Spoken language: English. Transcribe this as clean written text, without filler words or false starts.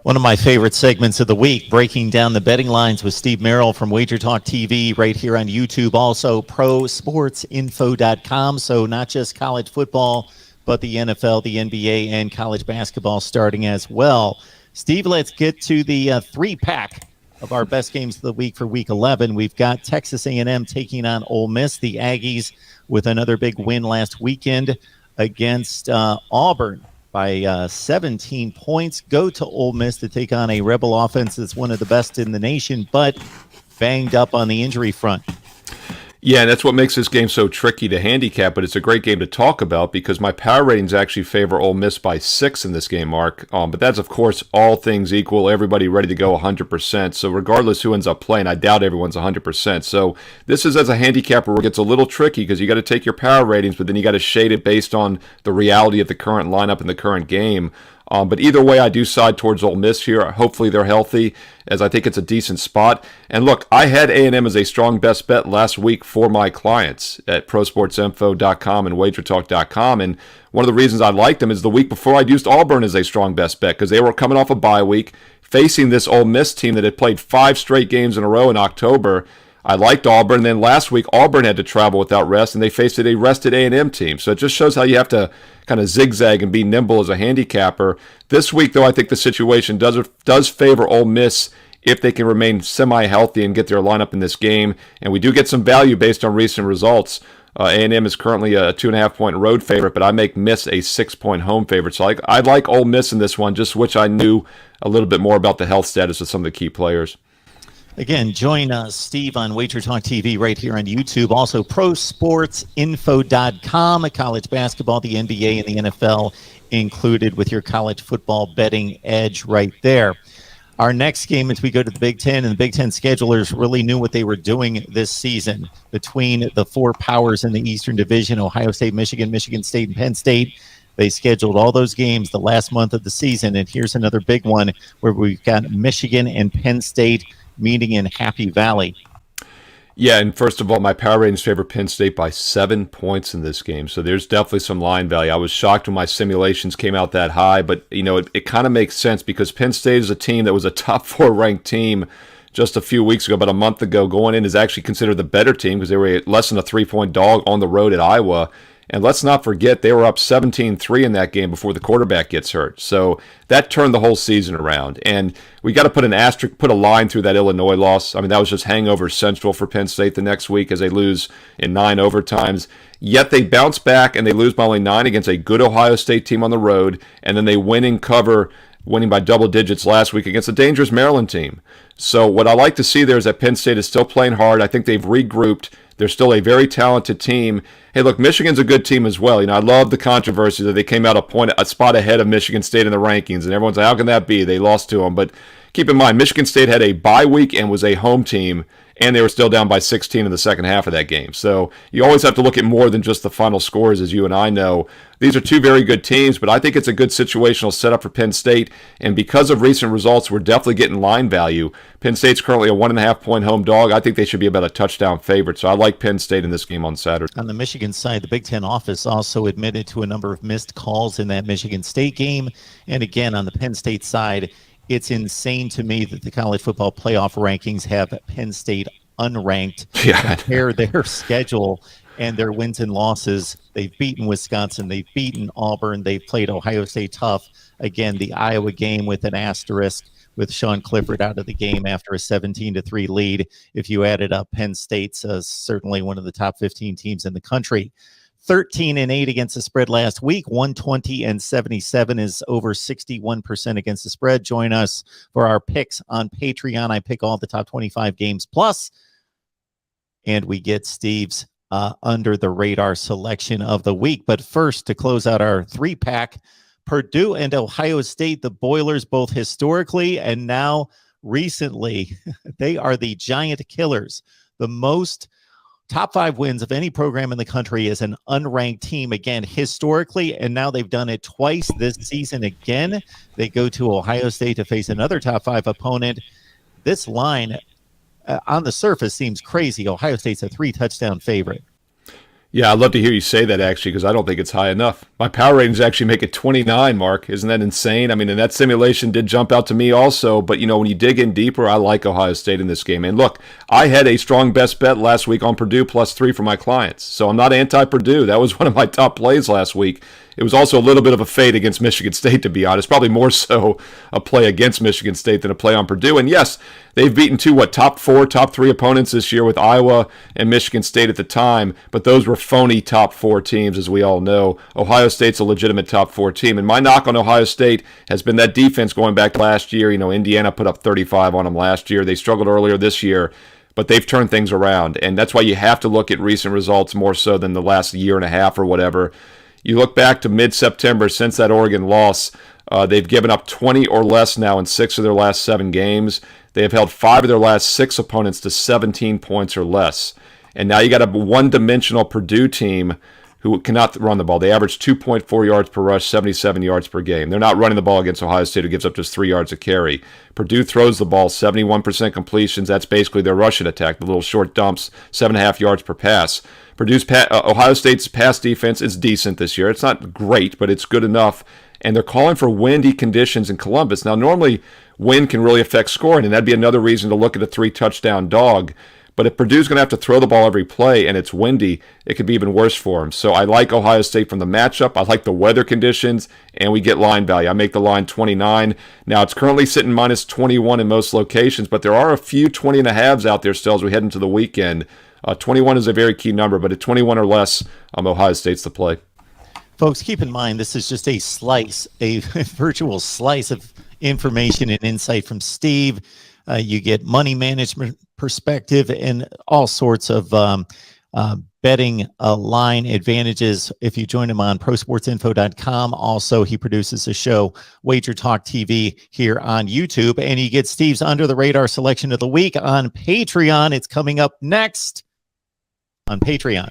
One of my favorite segments of the week, breaking down the betting lines with Steve Merrill from Wager Talk TV right here on YouTube. Also, prosportsinfo.com. So not just college football, but the NFL, the NBA, and college basketball starting as well. Steve, let's get to the three-pack of our best games of the week for Week 11. We've got Texas A&M taking on Ole Miss. The Aggies with another big win last weekend against Auburn by 17 points. Go to Ole Miss to take on a Rebel offense that's one of the best in the nation, but banged up on the injury front. Yeah, and that's what makes this game so tricky to handicap, but it's a great game to talk about because my power ratings actually favor Ole Miss by 6 in this game, Mark. But that's, of course, all things equal, everybody ready to go 100%. So regardless who ends up playing, I doubt everyone's 100%. So this is as a handicapper where it gets a little tricky because you got to take your power ratings, but then you got to shade it based on the reality of the current lineup and the current game. But either way, I do side towards Ole Miss here. Hopefully they're healthy, as I think it's a decent spot. And look, I had A&M as a strong best bet last week for my clients at prosportsinfo.com and wagertalk.com. And one of the reasons I liked them is the week before I'd used Auburn as a strong best bet because they were coming off a bye week, facing this Ole Miss team that had played 5 straight games in a row in October. I liked Auburn. And then last week, Auburn had to travel without rest, and they faced a rested A&M team. So it just shows how you have to kind of zigzag and be nimble as a handicapper. This week, though, I think the situation does favor Ole Miss if they can remain semi-healthy and get their lineup in this game. And we do get some value based on recent results. A&M is currently a 2.5-point road favorite, but I make Miss a 6-point home favorite. So I like Ole Miss in this one, just which I knew a little bit more about the health status of some of the key players. Again, join Steve on Wager Talk TV right here on YouTube. Also, prosportsinfo.com, college basketball, the NBA, and the NFL included with your college football betting edge right there. Our next game as we go to the Big Ten, and the Big Ten schedulers really knew what they were doing this season between the 4 powers in the Eastern Division, Ohio State, Michigan, Michigan State, and Penn State. They scheduled all those games the last month of the season, and here's another big one where we've got Michigan and Penn State meeting in Happy Valley. Yeah, and first of all, my power ratings favor Penn State by 7 points in this game. So there's definitely some line value. I was shocked when my simulations came out that high, but it kind of makes sense because Penn State is a team that was a top 4 ranked team just a few weeks ago, about a month ago. Going in is actually considered the better team because they were less than a 3-point dog on the road at Iowa. And let's not forget, they were up 17-3 in that game before the quarterback gets hurt. So that turned the whole season around. And we got to put an asterisk, put a line through that Illinois loss. I mean, that was just hangover central for Penn State the next week as they lose in 9 overtimes. Yet they bounce back and they lose by only 9 against a good Ohio State team on the road. And then they win in cover, winning by double digits last week against a dangerous Maryland team. So what I like to see there is that Penn State is still playing hard. I think they've regrouped. They're still a very talented team. Hey, look, Michigan's a good team as well. I love the controversy that they came out a spot ahead of Michigan State in the rankings, and everyone's like, how can that be? They lost to them. But keep in mind, Michigan State had a bye week and was a home team, and they were still down by 16 in the second half of that game. So you always have to look at more than just the final scores, as you and I know. These are 2 very good teams, but I think it's a good situational setup for Penn State. And because of recent results, we're definitely getting line value. Penn State's currently a 1.5-point home dog. I think they should be about a touchdown favorite. So I like Penn State in this game on Saturday. On the Michigan side, the Big Ten office also admitted to a number of missed calls in that Michigan State game. And again, on the Penn State side, it's insane to me that the college football playoff rankings have Penn State unranked. Yeah. Compare their schedule and their wins and losses. They've beaten Wisconsin. They've beaten Auburn. They've played Ohio State tough. Again, the Iowa game with an asterisk with Sean Clifford out of the game after a 17-3 lead. If you added up, Penn State's certainly one of the top 15 teams in the country. 13-8 against the spread last week. 120-77 is over 61% against the spread. Join us for our picks on Patreon. I pick all the top 25 games plus, and we get Steve's under the radar selection of the week. But first, to close out our 3-pack, Purdue and Ohio State, the Boilers, both historically and now recently, they are the giant killers. The most top 5 wins of any program in the country as an unranked team, again, historically, and now they've done it twice this season again. They go to Ohio State to face another top 5 opponent. This line on the surface seems crazy. Ohio State's a 3-touchdown favorite. Yeah, I'd love to hear you say that actually, because I don't think it's high enough. My power ratings actually make it 29, Mark. Isn't that insane? I mean, and that simulation did jump out to me also, but when you dig in deeper, I like Ohio State in this game. And look, I had a strong best bet last week on Purdue +3 for my clients. So I'm not anti-Purdue. That was one of my top plays last week. It was also a little bit of a fade against Michigan State, to be honest. Probably more so a play against Michigan State than a play on Purdue. And yes, they've beaten two, top 4, top 3 opponents this year with Iowa and Michigan State at the time. But those were phony top 4 teams, as we all know. Ohio State's a legitimate top 4 team. And my knock on Ohio State has been that defense going back last year. Indiana put up 35 on them last year. They struggled earlier this year, but they've turned things around. And that's why you have to look at recent results more so than the last year and a half or whatever. You look back to mid-September since that Oregon loss, they've given up 20 or less now in 6 of their last 7 games. They have held 5 of their last 6 opponents to 17 points or less. And now you got a one-dimensional Purdue team who cannot run the ball. They average 2.4 yards per rush, 77 yards per game. They're not running the ball against Ohio State, who gives up just 3 yards a carry. Purdue throws the ball, 71% completions. That's basically their rushing attack, the little short dumps, 7.5 yards per pass. Ohio State's pass defense is decent this year. It's not great, but it's good enough. And they're calling for windy conditions in Columbus. Now, normally, wind can really affect scoring, and that'd be another reason to look at a 3-touchdown dog. But if Purdue's going to have to throw the ball every play and it's windy, it could be even worse for them. So I like Ohio State from the matchup. I like the weather conditions, and we get line value. I make the line 29. Now, it's currently sitting -21 in most locations, but there are a few 20.5s out there still as we head into the weekend. 21 is a very key number, but at 21 or less, Ohio State's the play. Folks, keep in mind, this is just a slice, a virtual slice of information and insight from Steve. You get money management perspective and all sorts of betting line advantages if you join him on prosportsinfo.com. Also, he produces a show, Wager Talk TV, here on YouTube. And you get Steve's Under the Radar selection of the week on Patreon. It's coming up next on Patreon.